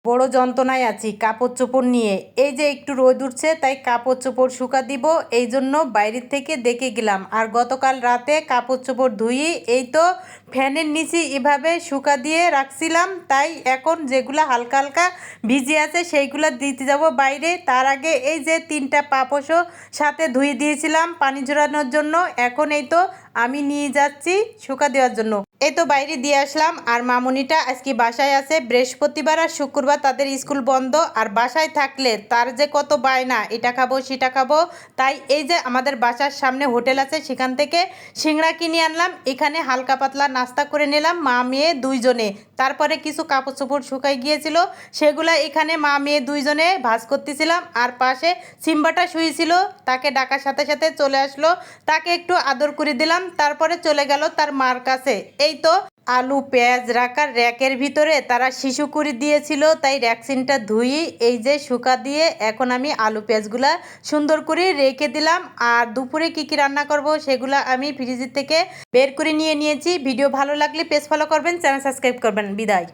বড় যন্ত্রণায় আছি কাপড় চোপড় নিয়ে। এই যে একটু রোদ উঠছে তাই কাপড় চোপড় শুকা দিব, এই জন্য বাইরের থেকে দেখে গেলাম। আর গতকাল রাতে কাপড় চোপড় ধুই এই তো ফ্যানের নিচে এভাবে শুকা দিয়ে রাখছিলাম। তাই এখন যেগুলা হালকা হালকা ভিজে আছে সেইগুলা দিতে যাব বাইরে। তার আগে এই যে 3টা পাপোশও সাথে ধুয়ে দিয়েছিলাম পানি ঝরানোর জন্য, এখন এই তো আমি নিয়ে যাচ্ছি শুকা দেওয়ার জন্য। এই তো বাইরে দিয়ে আসলাম। আর মামুনিটা আজকে বাসায় আছে, বৃহস্পতিবার আর শুক্রবার তাদের স্কুল বন্ধ। আর বাসায় থাকলে তার যে কত বায়না, এটা খাবো সেটা খাবো। তাই এই যে আমাদের বাসার সামনে হোটেল আছে, সেখান থেকে সিংড়া কিনে আনলাম। এখানে হালকা পাতলা নাস্তা করে নিলাম মা মেয়ে দুইজনে। তারপরে কিছু কাপড় চোপড় শুকাই গিয়েছিল, সেগুলা এখানে মা মেয়ে দুইজনে ভাঁজ করতেছিলাম। আর পাশে সিম্বাটা শুয়েছিল, তাকে ডাকার সাথে সাথে চলে আসলো, তাকে একটু আদর করে দিলাম। তারপরে চলে গেল তার মার কাছে। এই তো আলু পেঁয়াজ রাখার র্যাকের ভিতরে তারা শিশু করে দিয়েছিল, তাই র্যাকসিনটা ধুই এই যে শুকা দিয়ে এখন আমি আলু পেঁয়াজগুলা সুন্দর করে রেখে দিলাম। আর দুপুরে কি কি রান্না করব সেগুলা আমি ফ্রিজ থেকে বের করে নিয়ে নিয়েছি। ভিডিও ভালো লাগলে পেজ ফলো করবেন, চ্যানেল সাবস্ক্রাইব করবেন। বিদায়।